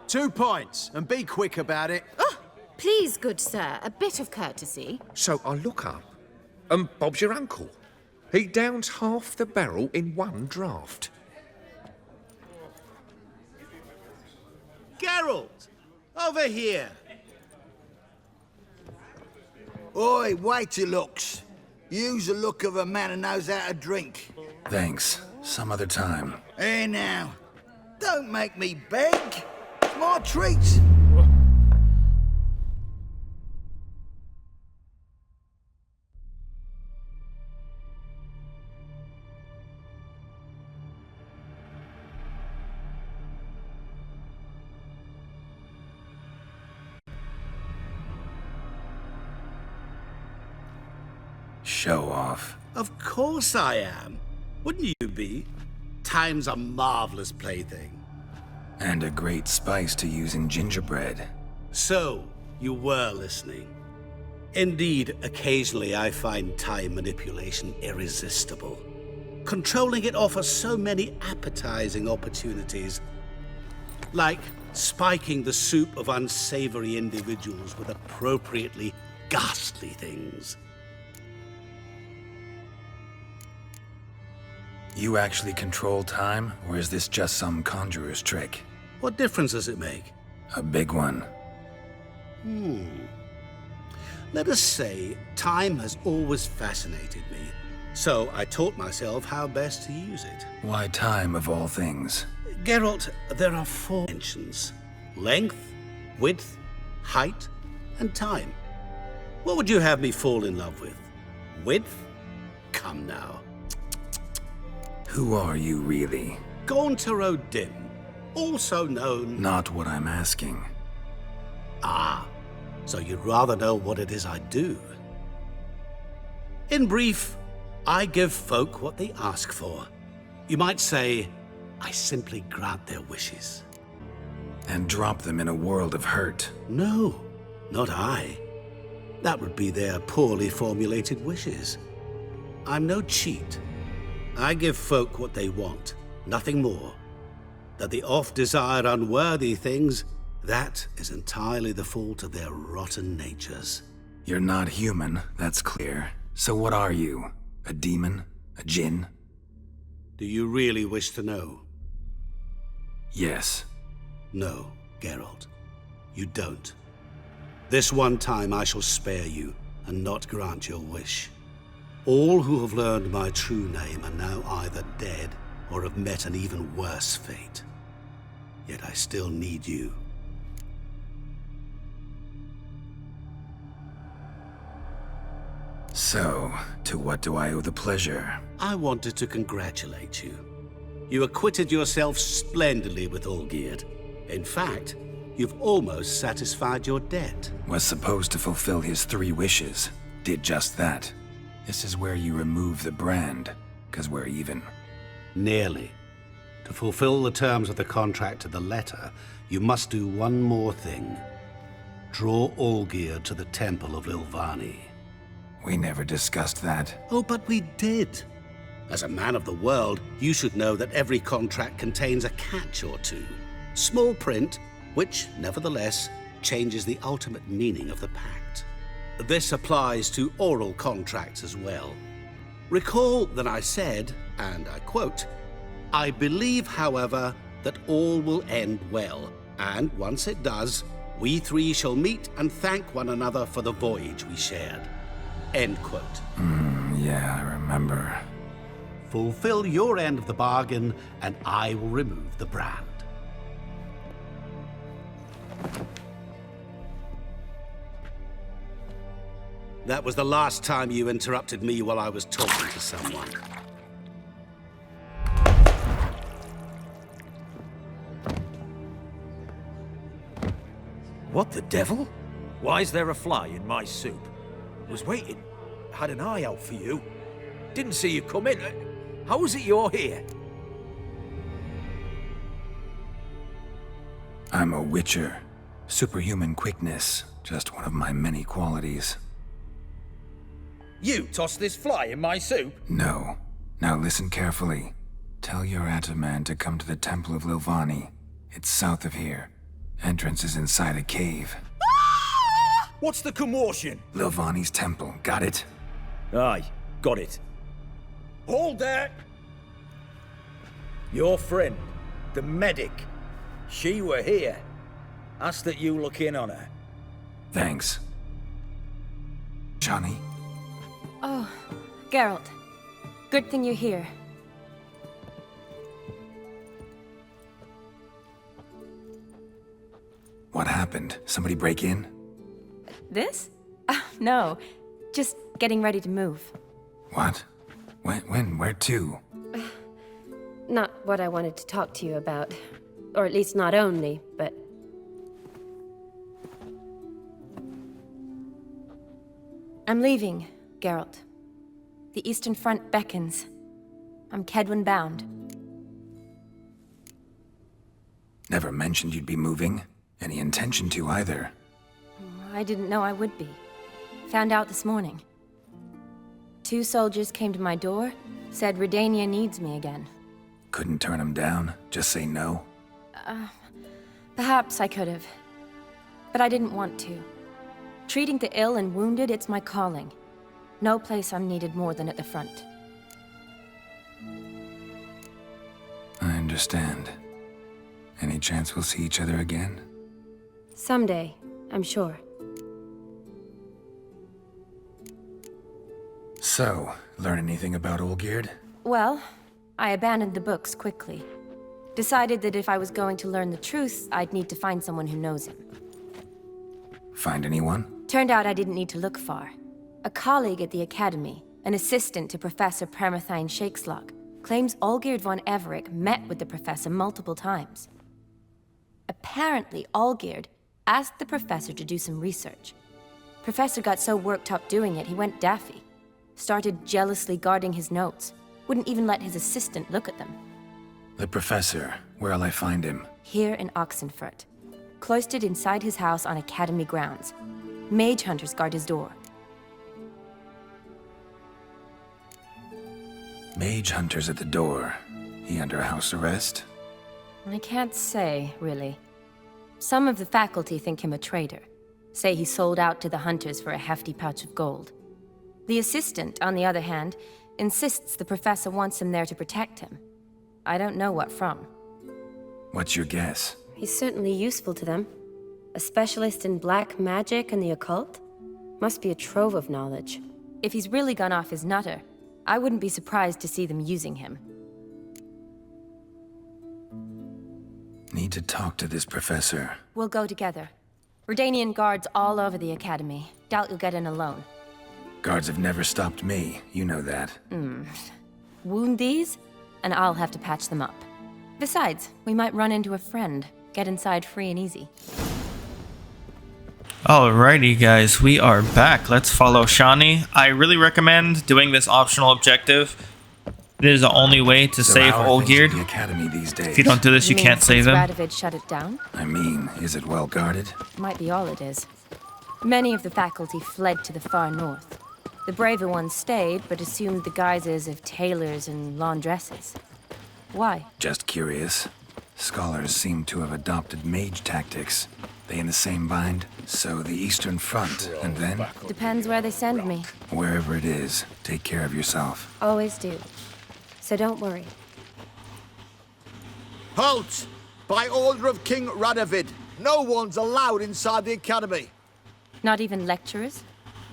2 points, and be quick about it. Oh, please, good sir, a bit of courtesy. So I look up, and Bob's your uncle. He downs half the barrel in one draught. Geralt! Over here! Oi, wait your looks. Use the look of a man who knows how to drink. Thanks. Some other time. Here now. Don't make me beg. It's my treat. Show off. Of course I am. Wouldn't you be? Time's a marvelous plaything. And a great spice to use in gingerbread. So, you were listening. Indeed, occasionally I find time manipulation irresistible. Controlling it offers so many appetizing opportunities. Like spiking the soup of unsavory individuals with appropriately ghastly things. You actually control time, or is this just some conjurer's trick? What difference does it make? A big one. Let us say, time has always fascinated me. So I taught myself how best to use it. Why time, of all things? Geralt, there are 4 dimensions. Length, width, height, and time. What would you have me fall in love with? Width? Come now. Who are you, really? Gauntero Dim, also known... Not what I'm asking. Ah, so you'd rather know what it is I do. In brief, I give folk what they ask for. You might say, I simply grant their wishes. And drop them in a world of hurt. No, not I. That would be their poorly formulated wishes. I'm no cheat. I give folk what they want, nothing more. That they oft desire unworthy things, that is entirely the fault of their rotten natures. You're not human, that's clear. So what are you? A demon? A djinn? Do you really wish to know? Yes. No, Geralt. You don't. This one time I shall spare you, and not grant your wish. All who have learned my true name are now either dead or have met an even worse fate. Yet I still need you. So, to what do I owe the pleasure? I wanted to congratulate you. You acquitted yourself splendidly with Olgierd. In fact, you've almost satisfied your debt. Was supposed to fulfill his 3 wishes. Did just that. This is where you remove the brand, 'cause we're even. Nearly. To fulfill the terms of the contract to the letter, you must do one more thing. Draw Olgierd to the Temple of Lilvani. We never discussed that. Oh, but we did. As a man of the world, you should know that every contract contains a catch or two. Small print, which, nevertheless, changes the ultimate meaning of the pact. This applies to oral contracts as well. Recall that I said, and I quote, I believe, however, that all will end well, and once it does, we 3 shall meet and thank one another for the voyage we shared. End quote. Yeah, I remember. Fulfill your end of the bargain, and I will remove the brand. That was the last time you interrupted me while I was talking to someone. What the devil? Why is there a fly in my soup? Was waiting. Had an eye out for you. Didn't see you come in. How is it you're here? I'm a witcher. Superhuman quickness. Just one of my many qualities. You tossed this fly in my soup? No. Now listen carefully. Tell your Ataman to come to the Temple of Lilvani. It's south of here. Entrance is inside a cave. What's the commotion? Lilvani's temple. Got it? Aye, got it. Hold there! Your friend, the medic, she were here. Asked that you look in on her. Thanks. Shani? Oh, Geralt. Good thing you're here. What happened? Somebody break in? This? No. Just getting ready to move. What? When? Where to? Not what I wanted to talk to you about. Or at least not only, but... I'm leaving, Geralt. The Eastern Front beckons. I'm Kedwin bound. Never mentioned you'd be moving. Any intention to either. I didn't know I would be. Found out this morning. 2 soldiers came to my door, said Redania needs me again. Couldn't turn him down? Just say no? Perhaps I could have. But I didn't want to. Treating the ill and wounded, it's my calling. No place I'm needed more than at the front. I understand. Any chance we'll see each other again? someday, I'm sure. So, learn anything about Olgierd? Well, I abandoned the books quickly. Decided that if I was going to learn the truth, I'd need to find someone who knows him. Find anyone? Turned out I didn't need to look far. A colleague at the Academy, an assistant to Professor Permathine Shakeslog, claims Olgierd von Everec met with the professor multiple times. Apparently, Olgierd asked the professor to do some research. Professor got so worked up doing it, he went daffy. Started jealously guarding his notes. Wouldn't even let his assistant look at them. The professor. Where'll I find him? Here in Oxenfurt. Cloistered inside his house on Academy grounds. Mage hunters guard his door. Mage hunters at the door. He under house arrest? I can't say, really. Some of the faculty think him a traitor. Say he sold out to the hunters for a hefty pouch of gold. The assistant, on the other hand, insists the professor wants him there to protect him. I don't know what from. What's your guess? He's certainly useful to them. A specialist in black magic and the occult? Must be a trove of knowledge. If he's really gone off his nutter, I wouldn't be surprised to see them using him. Need to talk to this professor. We'll go together. Redanian guards all over the Academy. Doubt you'll get in alone. Guards have never stopped me, you know that. Wound these, and I'll have to patch them up. Besides, we might run into a friend. Get inside free and easy. Alrighty guys, we are back. Let's follow Shani. I really recommend doing this optional objective. It is the only way to save how are things at Olgierd. the Academy these days? If you don't do this, you mean can't save since him. Radovid shut it down? I mean, is it well guarded? Might be all it is. Many of the faculty fled to the far north. The braver ones stayed, but assumed the guises of tailors and laundresses. Why? Just curious. Scholars seem to have adopted mage tactics. They in the same bind? So the Eastern Front, and then? Depends where they send me. Wherever it is, take care of yourself. Always do. So don't worry. Halt! By order of King Radovid, no one's allowed inside the Academy. Not even lecturers?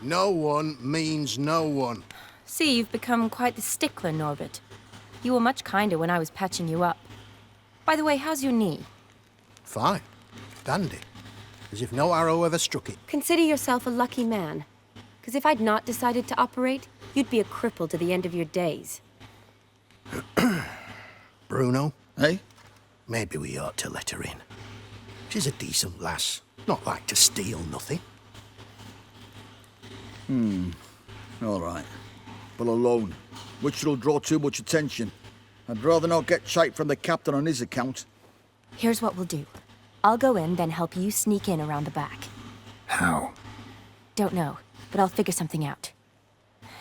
No one means no one. See, you've become quite the stickler, Norbert. You were much kinder when I was patching you up. By the way, how's your knee? Fine. Dandy. As if no arrow ever struck it. Consider yourself a lucky man. Because if I'd not decided to operate, you'd be a cripple to the end of your days. Bruno? Eh? Maybe we ought to let her in. She's a decent lass. Not like to steal nothing. All right. But alone, which will draw too much attention. I'd rather not get shite from the captain on his account. Here's what we'll do. I'll go in, then help you sneak in around the back. How? Don't know, but I'll figure something out.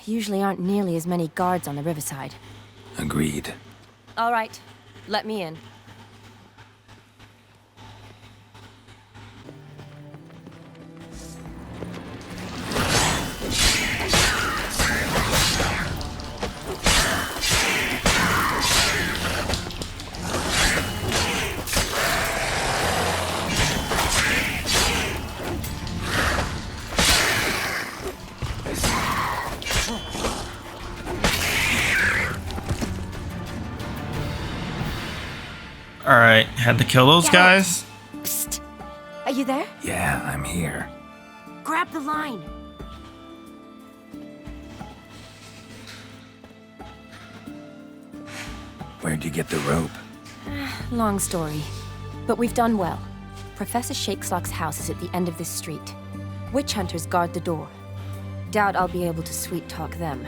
Usually aren't nearly as many guards on the riverside. Agreed. All right, let me in. Had to kill those guys? Psst. Are you there? Yeah, I'm here. Grab the line. Where'd you get the rope? Long story. But we've done well. Professor Shakeslock's house is at the end of this street. Witch hunters guard the door. Doubt I'll be able to sweet-talk them.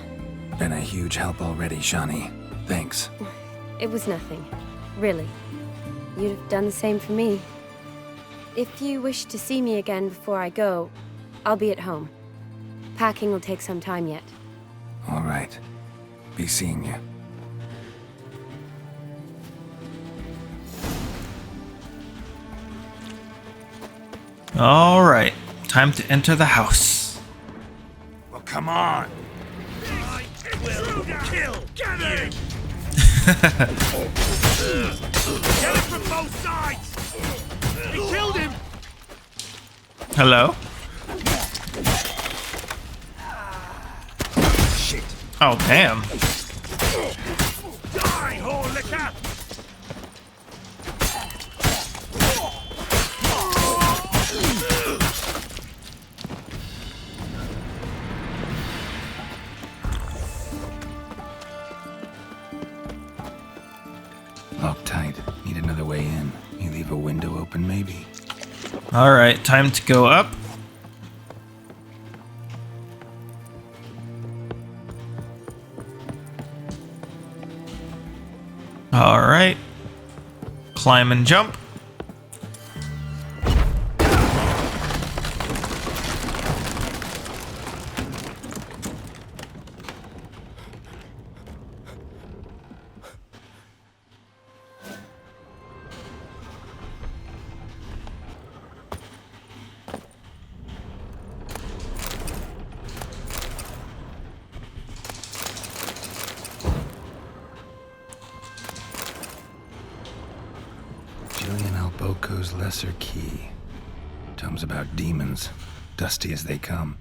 Been a huge help already, Shani. Thanks. It was nothing. Really. You'd have done the same for me. If you wish to see me again before I go, I'll be at home. Packing will take some time yet. All right. Be seeing you. All right. Time to enter the house. Well, come on. I will kill. Get him! Get him from both sides! He killed him! Hello? Shit. Oh, damn. Die, whore liquor! Locked tight. Need another way in. You leave a window open, maybe? All right, time to go up. All right. Climb and jump. Boko's Lesser Key. Tomes about demons, dusty as they come.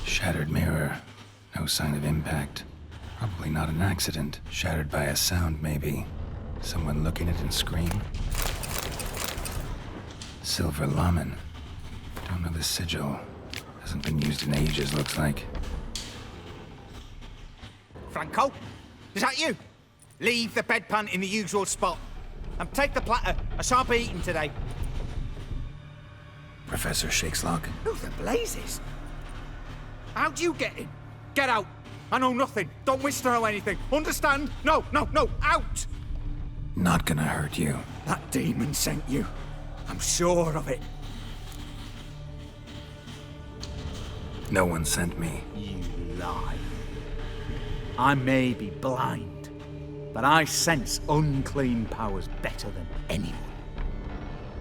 Shattered mirror. No sign of impact. Probably not an accident. Shattered by a sound, maybe. Someone looking at it and scream. Silver Lamen. Don't know the sigil. Hasn't been used in ages, looks like. Franco? Is that you? Leave the bedpan in the usual spot. And take the platter. I shan't be eating today. Professor Shakeslock? Who the blazes? How'd you get in? Get out. I know nothing. Don't wish to know anything. Understand? No, no, no. Out! Not gonna hurt you. That demon sent you. I'm sure of it. No one sent me. You lie. I may be blind, but I sense unclean powers better than anyone.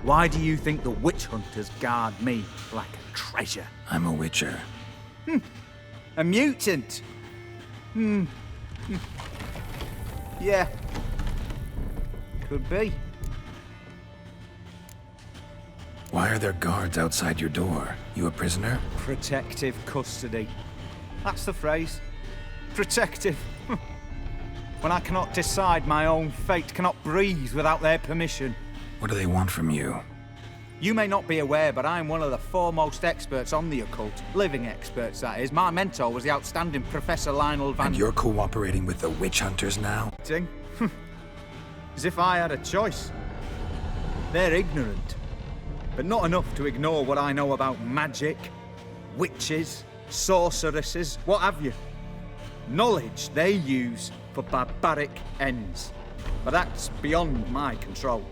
Why do you think the witch hunters guard me like a treasure? I'm a witcher. A mutant? Yeah. Could be. Why are there guards outside your door? You a prisoner? Protective custody. That's the phrase. Protective. When I cannot decide my own fate, cannot breathe without their permission. What do they want from you? You may not be aware, but I'm one of the foremost experts on the occult. Living experts, that is. My mentor was the outstanding Professor Lionel Van... And you're cooperating with the witch hunters now? As if I had a choice. They're ignorant. But not enough to ignore what I know about magic, witches, sorceresses, what have you. Knowledge they use for barbaric ends. But that's beyond my control.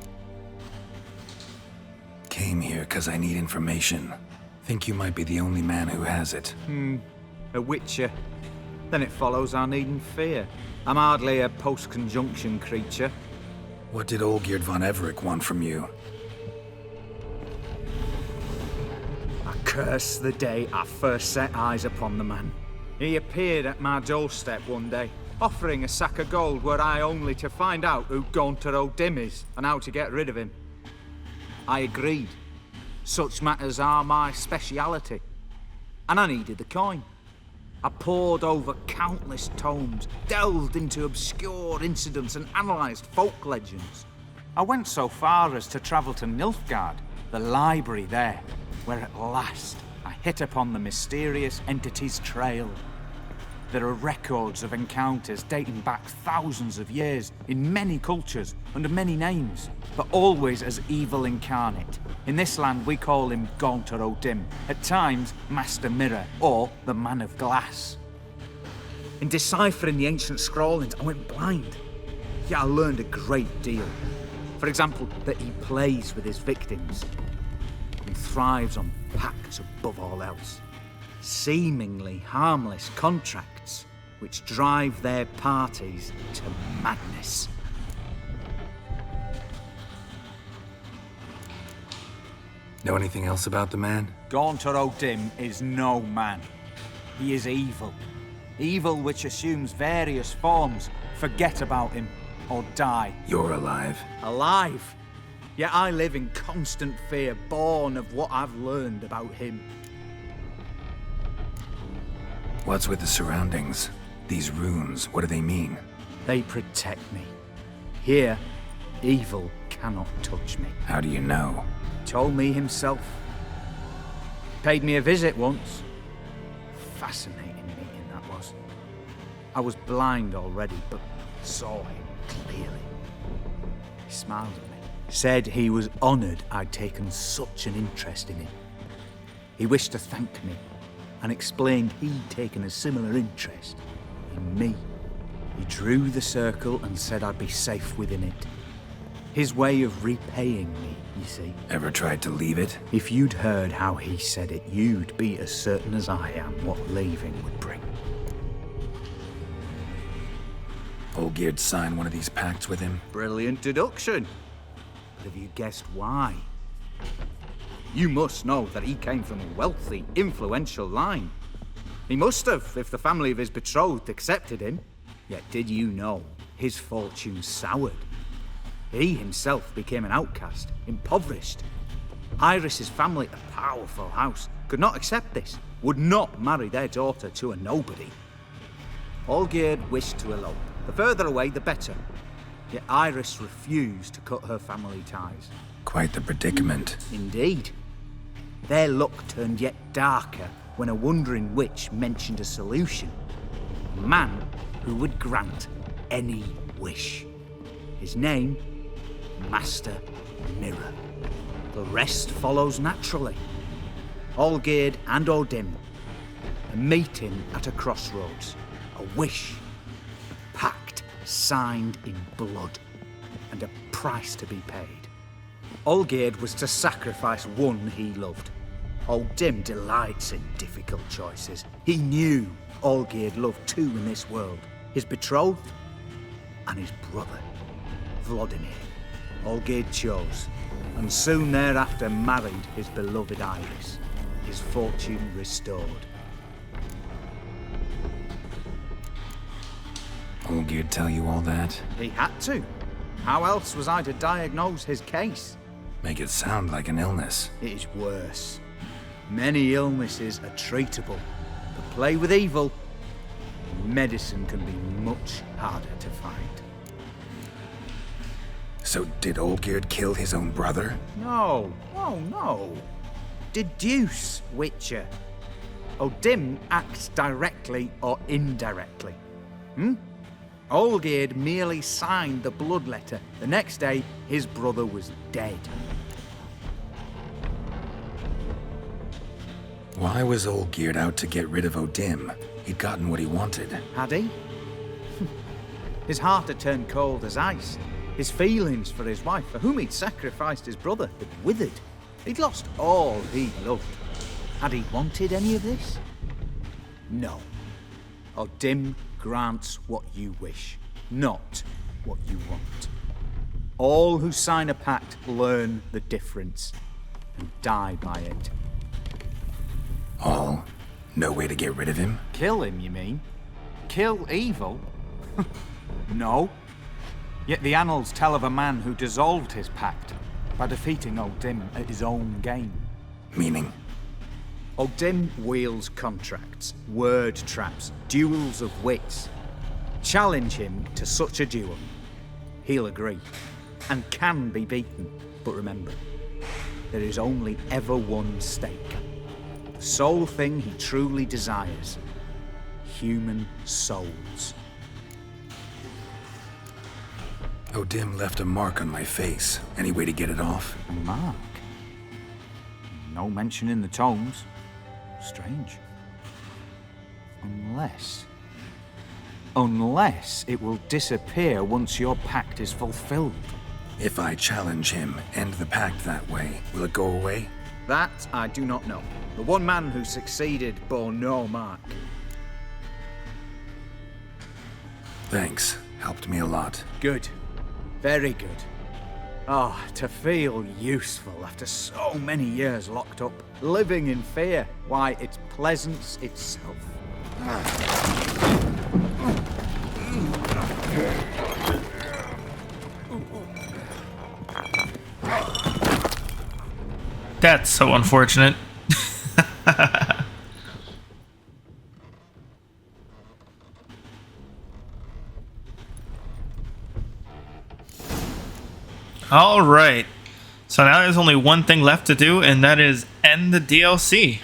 Came here because I need information. Think you might be the only man who has it. A witcher. Then it follows I needn't fear. I'm hardly a post-conjunction creature. What did Olgierd von Everec want from you? I curse the day I first set eyes upon the man. He appeared at my doorstep one day, offering a sack of gold were I only to find out who Gaunter O'Dim is and how to get rid of him. I agreed. Such matters are my speciality. and I needed the coin. I pored over countless tomes, delved into obscure incidents and analysed folk legends. I went so far as to travel to Nilfgaard, the library there, where at last I hit upon the mysterious entity's trail. There are records of encounters dating back thousands of years in many cultures, under many names, but always as evil incarnate. In this land we call him Gaunt or O'Dim, at times Master Mirror or the Man of Glass. In deciphering the ancient scrawlings, I went blind. Yet I learned a great deal. For example, that he plays with his victims and thrives on pacts above all else. Seemingly harmless contracts which drive their parties to madness. Know anything else about the man? Gaunt or O'Dim is no man. He is evil. Evil which assumes various forms. Forget about him or die. You're alive. Alive? Yet I live in constant fear, born of what I've learned about him. What's with the surroundings? These runes, what do they mean? They protect me. Here, evil cannot touch me. How do you know? Told me himself. Paid me a visit once. Fascinating meeting that was. I was blind already, but saw him clearly. He smiled at me. Said he was honoured I'd taken such an interest in him. He wished to thank me and explained he'd taken a similar interest in me. He drew the circle and said I'd be safe within it. His way of repaying me, you see. Ever tried to leave it? If you'd heard how he said it, you'd be as certain as I am what leaving would bring. Olgierd signed one of these pacts with him? Brilliant deduction. But have you guessed why? You must know that he came from a wealthy, influential line. He must have, if the family of his betrothed accepted him. Yet did you know his fortune soured? He himself became an outcast, impoverished. Iris's family, a powerful house, could not accept this, would not marry their daughter to a nobody. Olgierd wished to elope. The further away, the better. Yet Iris refused to cut her family ties. Quite the predicament. Indeed. Their luck turned yet darker when a wandering witch mentioned a solution. A man who would grant any wish. His name, Master Mirror. The rest follows naturally. Olgierd and O'Dim, a meeting at a crossroads, a wish, a pact signed in blood, and a price to be paid. Olgierd was to sacrifice one he loved. O'Dim delights in difficult choices. He knew Olgierd loved two in this world, his betrothed and his brother, Vladimir. Olgierd chose, and soon thereafter married his beloved Iris, his fortune restored. Olgierd tell you all that? He had to. How else was I to diagnose his case? Make it sound like an illness. It is worse. Many illnesses are treatable, but play with evil, medicine can be much harder to find. So did Olgierd kill his own brother? No. Deduce, Witcher. O'Dim acts directly or indirectly. Olgierd merely signed the blood letter. The next day, his brother was dead. Why was Olgierd out to get rid of O'Dim? He'd gotten what he wanted. Had he? His heart had turned cold as ice. His feelings for his wife, for whom he'd sacrificed his brother, had withered. He'd lost all he loved. Had he wanted any of this? No. O'Dim grants what you wish, not what you want. All who sign a pact learn the difference and die by it. All? No way to get rid of him? Kill him, you mean? Kill evil? No. Yet the annals tell of a man who dissolved his pact by defeating O'Dim at his own game. Meaning? Ogdim wields contracts, word traps, duels of wits. Challenge him to such a duel. He'll agree, and can be beaten. But remember, there is only ever one stake. The sole thing he truly desires. Human souls. Odim left a mark on my face. Any way to get it off? A mark? No mention in the tomes. Strange. Unless it will disappear once your pact is fulfilled. If I challenge him, end the pact that way, will it go away? That I do not know. The one man who succeeded bore no mark. Thanks. Helped me a lot. Good. Very good. Oh, to feel useful after so many years locked up, living in fear. Why, it's pleasance itself. That's so unfortunate. All right. So now there's only one thing left to do, and that is end the DLC.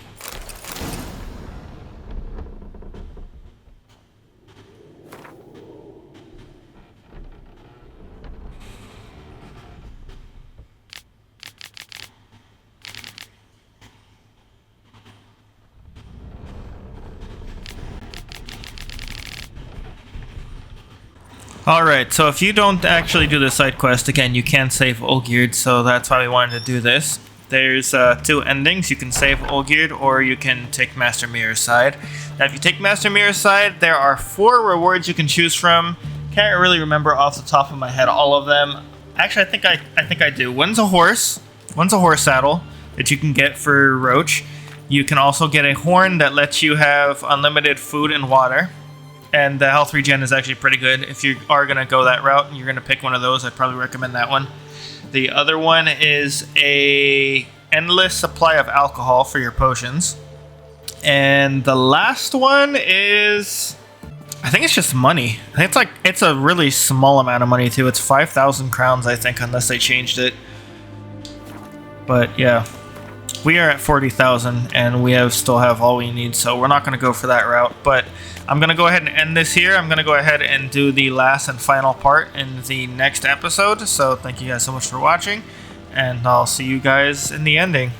Alright, so if you don't actually do the side quest, again, you can save Olgierd, so that's why we wanted to do this. There's two endings. You can save Olgierd, or you can take Master Mirror's side. Now, if you take Master Mirror's side, there are 4 rewards you can choose from. Can't really remember off the top of my head all of them. Actually, I think I do. One's a horse saddle that you can get for Roach. You can also get a horn that lets you have unlimited food and water. And the health regen is actually pretty good. If you are going to go that route and you're going to pick one of those, I'd probably recommend that one. The other one is a endless supply of alcohol for your potions. And the last one is, I think it's just money. I think it's a really small amount of money too. It's 5,000 crowns, I think, unless they changed it. But yeah, we are at 40,000 and we still have all we need, so we're not going to go for that route. But I'm going to go ahead and end this here. I'm going to go ahead and do the last and final part in the next episode. So thank you guys so much for watching, and I'll see you guys in the ending.